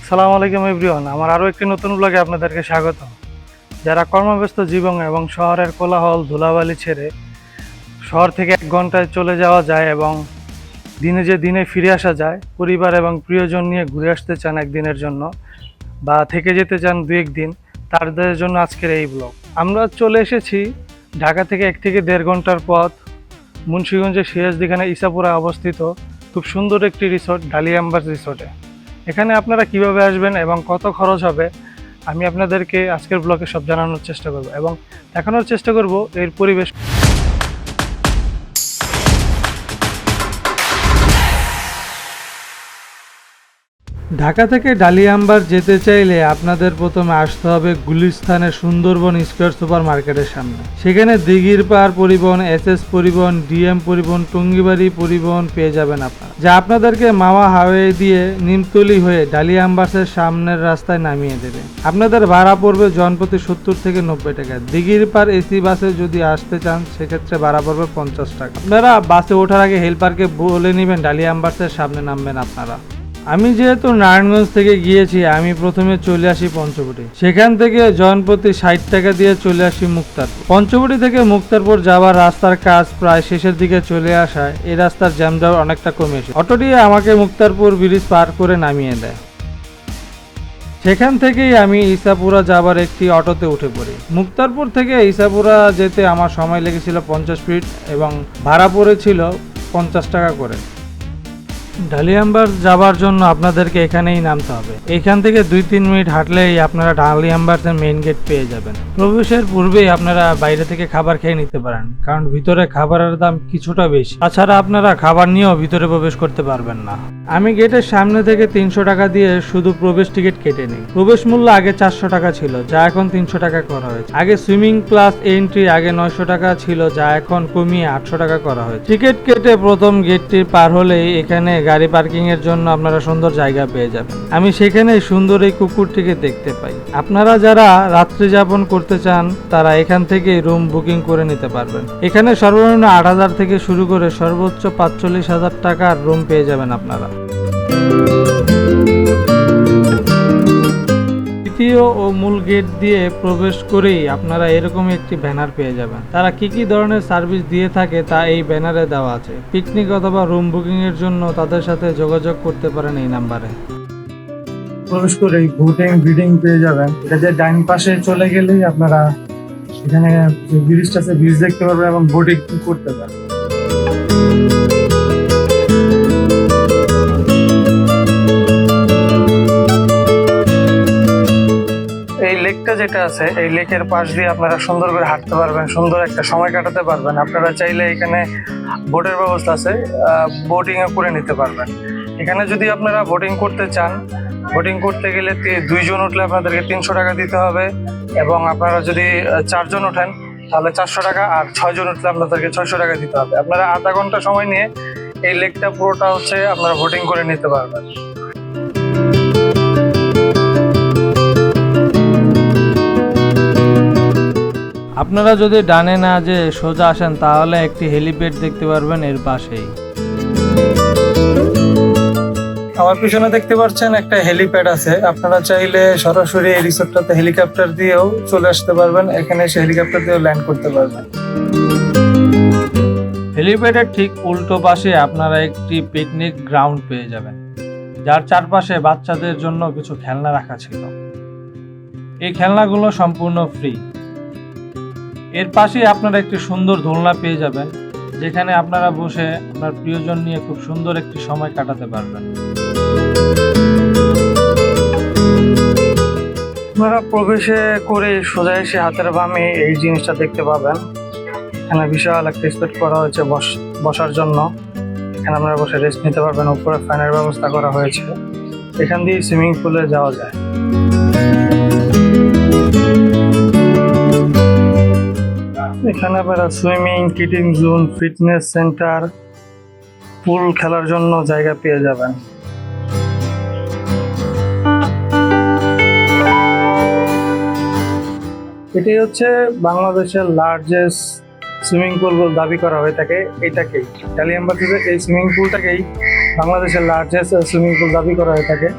আসসালামু আলাইকুম এভরিওয়ান, আমার আরও একটি নতুন ব্লগে আপনাদেরকে স্বাগত। যারা কর্মব্যস্ত জীবন এবং শহরের কোলাহল ধুলাবালি ছেড়ে শহর থেকে 1 ঘন্টায় চলে যাওয়া যায় এবং দিনে ফিরে আসা যায়, পরিবার এবং প্রিয়জন নিয়ে ঘুরে আসতে চান একদিনের জন্য বা থেকে যেতে চান 2-1 দিন, তাদের জন্য আজকের এই ব্লগ। আমরা চলে এসেছি ঢাকা থেকে 1 থেকে 1.5 ঘন্টার পথ মুন্সিগঞ্জের সিরাজদিখানে ইসাপুরা অবস্থিত খুব সুন্দর একটি রিসোর্ট, ডালিয়া এম্বার্স রিসোর্টে। এখানে আপনারা কিভাবে আসবেন এবং কত খরচ হবে আমি আপনাদেরকে আজকের ব্লগে সব জানানোর চেষ্টা করব এবং দেখানোর চেষ্টা করব এর পরিবেশ। ঢাকা থেকে ডালিয়া এম্বার যেতে চাইলে আপনাদের প্রথমে আসতে হবে গুলিস্তানের সুন্দরবন স্কয়ার সুপার মার্কেটের সামনে। সেখানে দিঘির পাড় পরিবহন, এসএস পরিবহন, ডিএম পরিবহন, টঙ্গিবাড়ি পরিবহন পেয়ে যাবেন আপনারা, যা আপনাদেরকে মাওয়া হাইওয়ে দিয়ে নিমতলি হয়ে ডালিয়া এম্বার্সের সামনের রাস্তায় নামিয়ে দেবে। আপনাদের ভাড়া পড়বে জনপ্রতি 70 থেকে 90 টাকা। দিঘির পাড় এসি বাসে যদি আসতে চান সেক্ষেত্রে ভাড়া পড়বে 50 টাকা। আপনারা বাসে ওঠার আগে হেল্পারকে বলে নেবেন ডালিয়া এম্বার্সের সামনে নামবেন আপনারা। আমি যেহেতু নারায়ণগঞ্জ থেকে গিয়েছি, আমি প্রথমে চলে আসি পঞ্চবটি, সেখান থেকে জনপ্রতি 60 টাকা দিয়ে চলে আসি মুক্তারপুর। পঞ্চবটি থেকে মুক্তারপুর যাওয়ার রাস্তার কাজ প্রায় শেষের দিকে চলে আসায় এই রাস্তার জ্যামজাম অনেকটা কমেছে। অটোটি আমাকে মুক্তারপুর ব্রিজ পার করে নামিয়ে দেয়। সেখান থেকেই আমি ইসাপুরা যাবার একটি অটোতে উঠে পড়ি। মুক্তারপুর থেকে ইসাপুরা যেতে আমার সময় লেগেছিল 50 মিনিট এবং ভাড়া পড়েছিল 50 টাকা করে। ডালিয়া এম্বার্স যাবার জন্য আপনাদেরকে এখানেই নামতে হবে। এখান থেকে 2-3 মিনিট হাঁটলেই আপনারা ডালিয়া এম্বার্সের মেইন গেট পেয়ে যাবেন। প্রবেশের পূর্বেই আপনারা বাইরে থেকে খাবার খেয়ে নিতে পারেন, কারণ ভিতরে খাবারের দাম কিছুটা বেশি। তাছাড়া আপনারা খাবার নিয়েও ভিতরে প্রবেশ করতে পারবেন না। আমি গেটের সামনে থেকে 300 টাকা দিয়ে শুধু প্রবেশ টিকিট কেটে নিই। প্রবেশ মূল্য আগে 400 টাকা ছিল, যা এখন 300 টাকা করা হয়েছে। আগে সুইমিং ক্লাস এন্ট্রি আগে 900 টাকা ছিল, যা এখন কমিয়ে 800 টাকা করা হয়েছে। টিকিট কেটে প্রথম গেটটি পার হলেই এখানে গাড়ি পার্কিং এর জন্য আপনারা সুন্দর জায়গা পেয়ে যাবেন। আমি সেখানে সুন্দর এই কুকুরটিকে দেখতে পাই। আপনারা যারা রাত্রি যাপন করতে চান তারা এখান থেকে রুম বুকিং করে নিতে পারবেন। এখানে সর্বনিম্ন 8,000 থেকে শুরু করে সর্বোচ্চ 45,000 টাকার রুম পেয়ে যাবেন আপনারা। দ্বিতীয় ও মূল গেট দিয়ে প্রবেশ করেই আপনারা এরকম একটি ব্যানার পেয়ে যাবেন। তারা কি ধরনের সার্ভিস দিয়ে থাকে তা এই ব্যানারে দেওয়া আছে। পিকনিক অথবা রুম বুকিং এর জন্য তাদের সাথে যোগাযোগ করতে পারেন এই নাম্বারে। প্রবেশ করেই বোটিং ব্রিডিং পেয়ে যাবেন। এটা যে ডাইন পাশে চলে গেলেই আপনারা এখানে যে ব্রিজটা আছে ব্রিজ দেখতে পারবেন এবং বোটিং করতে পারবেন। এই লেকটা যেটা আছে, এই লেকের পাশ দিয়ে আপনারা সুন্দর করে হাঁটতে পারবেন, সুন্দর একটা সময় কাটাতে পারবেন। আপনারা চাইলে এখানে বোটের ব্যবস্থা আছে, বোটিংও করে নিতে পারবেন। এখানে যদি আপনারা বোটিং করতে চান, বোটিং করতে গেলে 2 জন উঠলে আপনাদেরকে 300 টাকা দিতে হবে এবং আপনারা যদি 4 জন ওঠেন তাহলে 400 টাকা, আর 6 জন উঠলে আপনাদেরকে 600 টাকা দিতে হবে। আপনারা আধা ঘন্টা সময় নিয়ে এই লেকটা পুরোটা আপনারা বোটিং করে নিতে পারবেন। আপনারা যদি ডানে না যে সোজা আসেন তাহলে একটি হেলিপ্যাড দেখতে পারবেন এর পাশেই। আমার পিছনে দেখতে পাচ্ছেন একটা হেলিপ্যাড আছে। আপনারা চাইলে সরাসরি এই রিসোর্টটাতে হেলিকপ্টার দিয়েও চলে আসতে পারবেন। এখানে এসে হেলিকপ্টার দিয়েও ল্যান্ড করতে পারবেন। হেলিপ্যাডের ঠিক উল্টো পাশে আপনারা একটি পিকনিক গ্রাউন্ড পেয়ে যাবেন, যার চারপাশে বাচ্চাদের জন্য কিছু খেলনা রাখা ছিল। এই খেলনাগুলো সম্পূর্ণ ফ্রি। এর পাশে আপনারা একটি সুন্দর দোলনা পেয়ে যাবেন, যেখানে আপনারা বসে আপনার প্রিয়জন নিয়ে খুব সুন্দর একটি সময় কাটাতে পারবেন। আপনারা প্রবেশে করে সোজা এসে হাতের বামে এই জিনিসটা দেখতে পাবেন। এখানে বিশাল একটা স্পেস করা হয়েছে বসার জন্য। এখানে আপনারা বসে রেস্ট নিতে পারবেন। উপরে ফ্যানের ব্যবস্থা করা হয়েছে। এখান দিয়ে সুইমিং পুলে যাওয়া যায়। এখানে আপনারা swimming, kidding zone, fitness centre, pool খেলার জন্য জায়গা পেয়ে যাবেন। এটাই হচ্ছে বাংলাদেশের লার্জেস্ট সুইমিং পুল বলে দাবি করা হয়ে থাকে। এটাকেই ডালিয়া এম্বার্সের এই সুইমিং পুলটাকেই বাংলাদেশের লার্জেস্ট সুইমিং পুল দাবি করা হয়ে থাকে।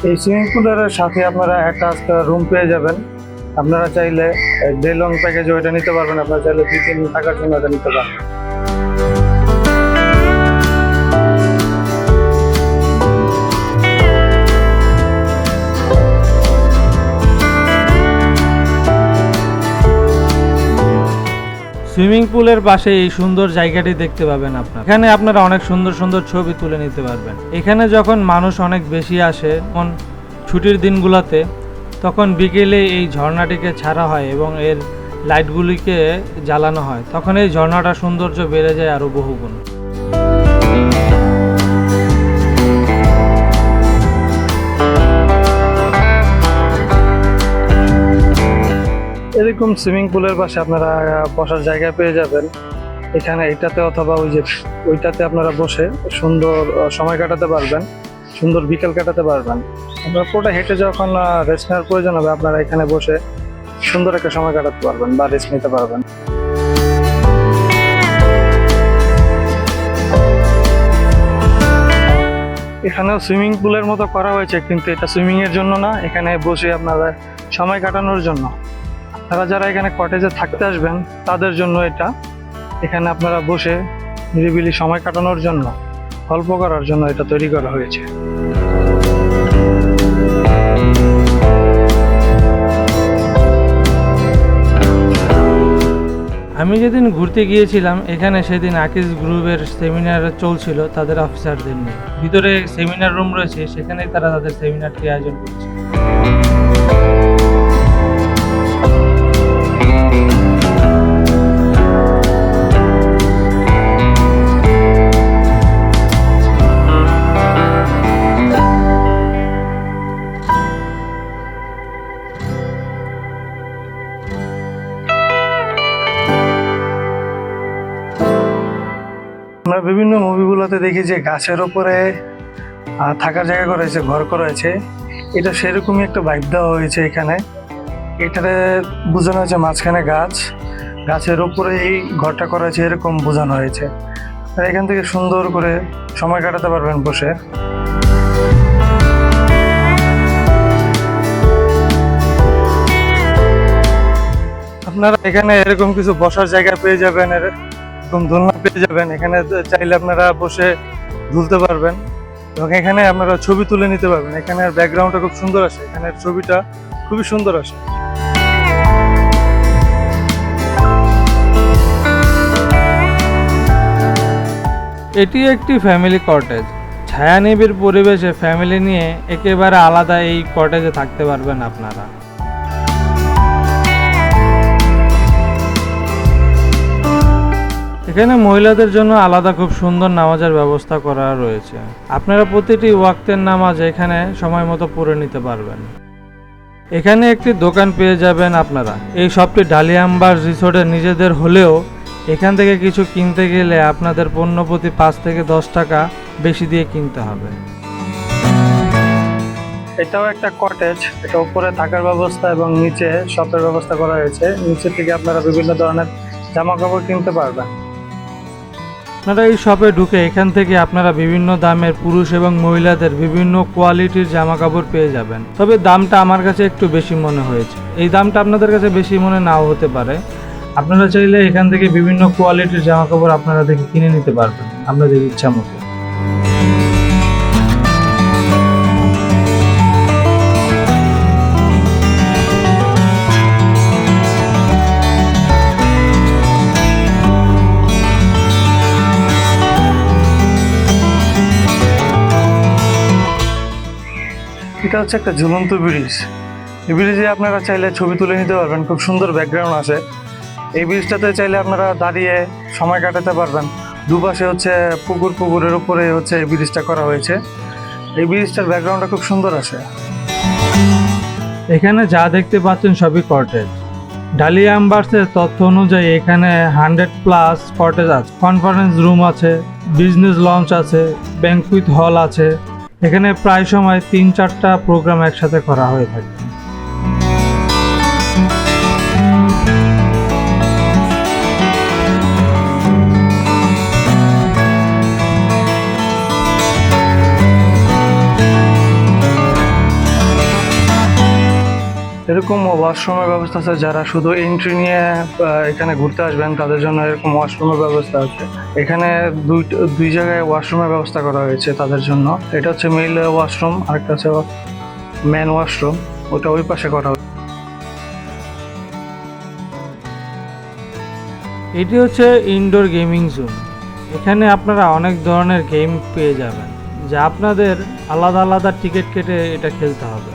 এই সুইমিং পুলের সাথে আপনারা একটা রুম পেয়ে যাবেন। আপনারা চাইলে ডে লং প্যাকেজ ওইটা নিতে পারবেন, আপনারা চাইলে 2-3 দিন থাকার জন্য এটা নিতে পারবেন। সুইমিং পুলের পাশে এই সুন্দর জায়গাটি দেখতে পাবেন আপনারা। এখানে আপনারা অনেক সুন্দর সুন্দর ছবি তুলে নিতে পারবেন। এখানে যখন মানুষ অনেক বেশি আসে, তখন ছুটির দিনগুলোতে, তখন বিকেলে এই ঝর্ণাটিকে ছাড়া হয় এবং এর লাইটগুলিকে জ্বালানো হয়, তখন এই ঝর্ণাটার সৌন্দর্য বেড়ে যায় আরও বহুগুণ। এরকম সুইমিং পুলের পাশে আপনারা বসার জায়গা পেয়ে যাবেন। এখানে এটাতে অথবা ওইটাতে আপনারা বসে সুন্দর সময় কাটাতে পারবেন, সুন্দর বিকেল কাটাতে পারবেন। আপনারা পুরোটা হেঁটে যখন রেস্ট নেওয়ার প্রয়োজন হবে, আপনারা এখানে বসে সুন্দর একটা সময় কাটাতে পারবেন বা রেস্ট নিতে পারবেন। এখানেও সুইমিং পুলের মতো করা হয়েছে, কিন্তু এটা সুইমিং এর জন্য না, এখানে বসে আপনারা সময় কাটানোর জন্য। আপনারা যারা এখানে কটেজে থাকতে আসবেন তাদের জন্য এটা। এখানে আপনারা বসে নিরিবিলি সময় কাটানোর জন্য, গল্প করার জন্য এটা তৈরি করা হয়েছে। আমি যেদিন ঘুরতে গিয়েছিলাম এখানে, সেদিন আকিজ গ্রুপের সেমিনার চলছিল তাদের অফিসারদের নিয়ে। ভিতরে সেমিনার রুম রয়েছে, সেখানেই তারা তাদের সেমিনারটি আয়োজন করছে। আমরা বিভিন্ন মুভিগুলোতে দেখি যে গাছের ওপরে থাকার জায়গা করা হয়েছে, ঘর করা হয়েছে। এটা সেরকমই একটা ভাইব দেওয়া হয়েছে এখানে। এটাতে বোঝানো হয়েছে মাঝখানে গাছ, গাছের ওপরে এই ঘরটা করা হয়েছে, এরকম বোঝানো হয়েছে। আর এখান থেকে সুন্দর করে সময় কাটাতে পারবেন বসে। আপনারা এখানে এরকম কিছু বসার জায়গা পেয়ে যাবেন, এরকম দোলনা পেয়ে যাবেন। এখানে চাইলে আপনারা বসে ঝুলতে পারবেন এবং এখানে আপনারা ছবি তুলে নিতে পারবেন। এখানে ব্যাকগ্রাউন্ডটা খুব সুন্দর আসে, এখানের ছবিটা খুবই সুন্দর আসে। এটি একটি ফ্যামিলি কটেজ। ছায়ানিবিড় পরিবেশে ফ্যামিলি নিয়ে একেবারে আলাদা এই কটেজে থাকতে পারবেন আপনারা। এখানে মহিলাদের জন্য আলাদা খুব সুন্দর নামাজের ব্যবস্থা করা রয়েছে। আপনারা প্রতিটি ওয়াক্তের নামাজ এখানে সময় মতো পড়ে নিতে পারবেন। এখানে একটি দোকান পেয়ে যাবেন আপনারা। এই শপটি ডালিয়াম্বার রিসোর্টের নিজেদের হলেও এখান থেকে কিছু কিনতে গেলে আপনাদের পণ্য প্রতি 5 থেকে 10 টাকা বেশি দিয়ে কিনতে হবে। এটাও একটা কটেজ। এটা উপরে থাকার ব্যবস্থা এবং নিচে শপের ব্যবস্থা করা হয়েছে। নিচে থেকে আপনারা বিভিন্ন ধরনের জামা কাপড় কিনতে পারবেন। আপনারা এই শপে ঢুকে এখান থেকে আপনারা বিভিন্ন দামের পুরুষ এবং মহিলাদের বিভিন্ন কোয়ালিটির জামা কাপড় পেয়ে যাবেন। তবে দামটা আমার কাছে একটু বেশি মনে হয়েছে। এই দামটা আপনাদের কাছে বেশি মনে নাও হতে পারে। আপনারা চাইলে এখান থেকে বিভিন্ন কোয়ালিটির জামা কাপড় আপনারা দেখে কিনে নিতে পারবেন আপনাদের ইচ্ছা মতো। এটা হচ্ছে একটা ঝুলন্ত ব্রিজ। এই ব্রিজে আপনারা চাইলে ছবি তুলে নিতে পারবেন, খুব সুন্দর ব্যাকগ্রাউন্ড আছে। এই ব্রিজটাতে চাইলে আপনারা দাঁড়িয়ে সময় কাটাতে পারবেন। দুপাশে হচ্ছে পুকুরের উপরে হচ্ছে এই ব্রিজটা করা হয়েছে। এই ব্রিজটার ব্যাকগ্রাউন্ডটা খুব সুন্দর আছে। এখানে যা দেখতে পাচ্ছেন সবই কটেজ। ডালিয়াম্বার্সের তথ্য অনুযায়ী এখানে 100+ কটেজ আছে, কনফারেন্স রুম আছে, বিজনেস লঞ্চ আছে, ব্যাংকুয়েট হল আছে। এখানে প্রায় সময় 3-4টা প্রোগ্রাম একসাথে করা হয়ে থাকে। এরকম ওয়াশরুমের ব্যবস্থা আছে, যারা শুধু এন্ট্রি নিয়ে এখানে ঘুরতে আসবেন তাদের জন্য এরকম ওয়াশরুমের ব্যবস্থা আছে। এখানে দুই জায়গায় ওয়াশরুমের ব্যবস্থা করা হয়েছে তাদের জন্য। এটা হচ্ছে মেল ওয়াশরুম, আরেকটা হচ্ছে ম্যান ওয়াশরুম, ওটা ওই পাশে করা হয়েছে। এটি হচ্ছে ইনডোর গেমিং জোন। এখানে আপনারা অনেক ধরনের গেম পেয়ে যাবেন, যা আপনাদের আলাদা আলাদা টিকিট কেটে এটা খেলতে হবে।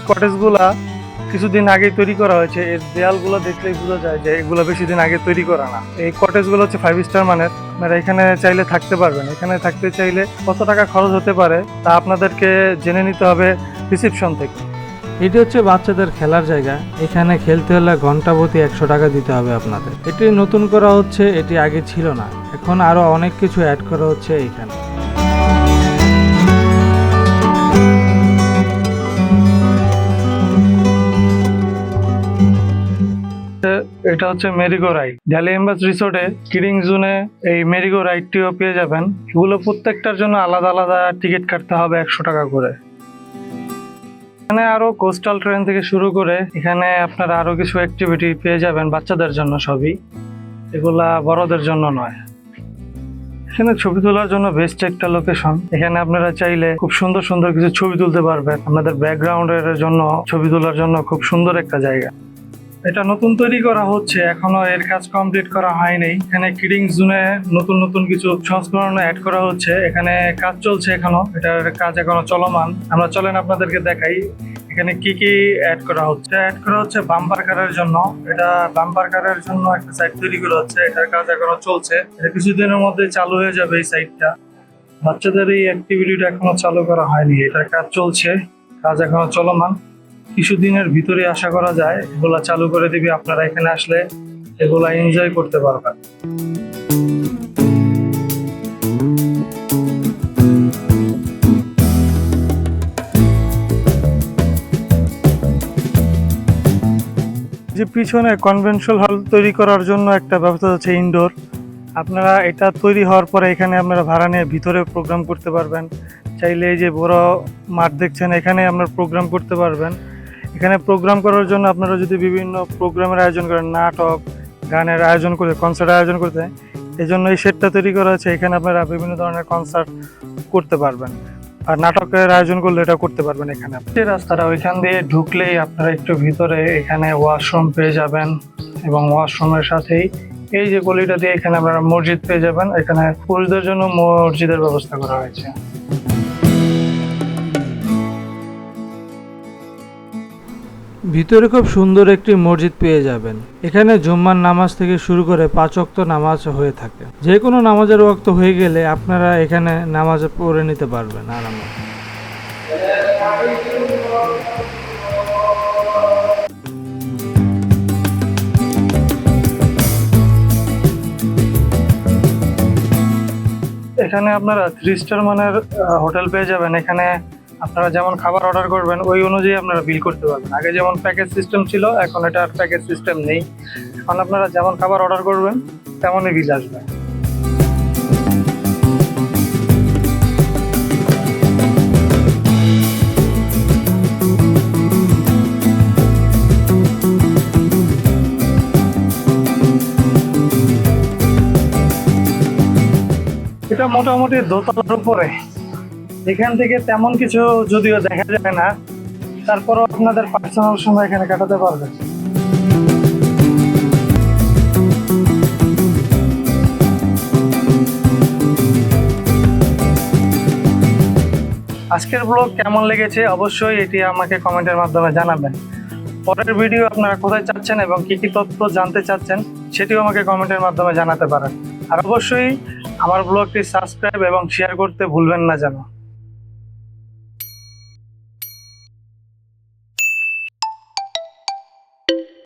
কটেজগুলা কিছুদিন আগে তৈরি করা হয়েছে, এর দেয়ালগুলো দেখলেই বোঝা যায় যে এগুলো বেশি দিন আগে তৈরি করা না। এই কটেজগুলো হচ্ছে 5 স্টার মানের। আপনারা এখানে চাইলে থাকতে পারবেন। এখানে থাকতে চাইলে কত টাকা খরচ হতে পারে তা আপনাদেরকে জেনে নিতে হবে রিসিপশন থেকে। এটি হচ্ছে বাচ্চাদের খেলার জায়গা। এখানে খেলতে হলে ঘন্টা প্রতি 100 টাকা দিতে হবে আপনাদের। এটি নতুন করা হচ্ছে, এটি আগে ছিল না। এখন আরো অনেক কিছু অ্যাড করা হচ্ছে এখানে। এটা হচ্ছে মেরিগো রাইড। ডালিয়াম্বাস রিসোর্টে কিডিং জোনে এই মেরিগো রাইডটিও পেয়ে যাবেন। এগুলো প্রত্যেকটার জন্য আলাদা আলাদা টিকিট কাটতে হবে 100 টাকা করে। এখানে আরো কোস্টাল ট্রেন থেকে শুরু করে এখানে আপনারা আরো কিছু অ্যাক্টিভিটি পেয়ে যাবেন বাচ্চাদের জন্য। সবই এগুলা বড়দের জন্য নয়। এখানে ছবি তোলার জন্য বেস্ট একটা লোকেশন। এখানে আপনারা চাইলে খুব সুন্দর সুন্দর কিছু ছবি তুলতে পারবেন। আপনাদের ব্যাকগ্রাউন্ডের জন্য ছবি তোলার জন্য খুব সুন্দর একটা জায়গা। এটা নতুন তৈরি করা হচ্ছে, এখনো এর কাজ কমপ্লিট করা হয়নি। এখানে কিডিং জোনে নতুন নতুন কিছু সংস্করণ অ্যাড করা হচ্ছে। এখানে কাজ চলছে এখনো, এটার কাজ এখনো চলমান। আমরা চলেন আপনাদেরকে দেখাই এখানে কি কি অ্যাড করা হচ্ছে। অ্যাড করা হচ্ছে বাম্পার কারের জন্য। এটা বাম্পার কারের জন্য একটা সাইট তৈরি করা হচ্ছে, এটার কাজ এখনো চলছে। এটা কিছুদিনের মধ্যে চালু হয়ে যাবে এই সাইটটা। বাচ্চাদের এই অ্যাক্টিভিটিটা এখনো চালু করা হয়নি, এটার কাজ চলছে, কাজ এখনো চলমান। কিছুদিনের ভিতরে আশা করা যায় এগুলা চালু করে দিবে। আপনারা এখানে আসলে এগুলা এনজয় করতে পারবেন। যে পিছনে কনভেনশনাল হল তৈরি করার জন্য একটা ব্যবস্থা আছে ইনডোর। আপনারা এটা তৈরি হওয়ার পরে এখানে আপনারা ভাড়া নিয়ে ভিতরে প্রোগ্রাম করতে পারবেন। চাইলে এই যে বড় মাঠ দেখছেন, এখানে আপনারা প্রোগ্রাম করতে পারবেন। এখানে প্রোগ্রাম করার জন্য আপনারা যদি বিভিন্ন প্রোগ্রামের আয়োজন করেন, নাটক, গানের আয়োজন করে, কনসার্টের আয়োজন করতে, এই জন্য এই সেটটা তৈরি করা হয়েছে। এখানে আপনারা বিভিন্ন ধরনের কনসার্ট করতে পারবেন, আর নাটকের আয়োজন করলে এটা করতে পারবেন। এখানে যে রাস্তাটা, ওইখান দিয়ে ঢুকলেই আপনারা একটু ভিতরে এখানে ওয়াশরুম পেয়ে যাবেন, এবং ওয়াশরুমের সাথেই এই যে গলিটা দিয়ে এখানে আপনারা মসজিদ পেয়ে যাবেন। এখানে পুরুষদের জন্য মসজিদের ব্যবস্থা করা হয়েছে। ভিতরে খুব সুন্দর একটি মসজিদ পেয়ে যাবেন। এখানে জুম্মার নামাজ থেকে শুরু করে 5 ওয়াক্ত নামাজ হয়ে থাকে। যে কোনো নামাজের ওয়াক্ত হয়ে গেলে আপনারা এখানে নামাজ পড়ে নিতে পারবেন আরামে। এখানে আপনারা 3 স্টার মানের হোটেল পেয়ে যাবেন। এখানে আপনারা যেমন খাবার অর্ডার করবেন ওই অনুযায়ী আপনারা বিল করতে পারবেন। আগে যেমন প্যাকেজ সিস্টেম ছিল, এখন এটা আর প্যাকেজ সিস্টেম নেই। এখন আপনারা যেমন খাবার অর্ডার করবেন তেমনই বিল আসবে। এটা মোটামুটি দোতলার উপরে। এখান থেকে তেমন কিছু যদিও দেখা যায় না, তারপরও আপনাদের পার্সোনাল সময় এখানে কাটাতে পারবেন। আজকের ব্লগ কেমন লেগেছে অবশ্যই এটি আমাকে কমেন্টের মাধ্যমে জানাবেন। পরের ভিডিও আপনারা কোথায় চাচ্ছেন এবং কি কি তথ্য জানতে চাচ্ছেন সেটিও আমাকে কমেন্টের মাধ্যমে জানাতে পারেন। আর অবশ্যই আমার ব্লগটি সাবস্ক্রাইব এবং শেয়ার করতে ভুলবেন না যেন।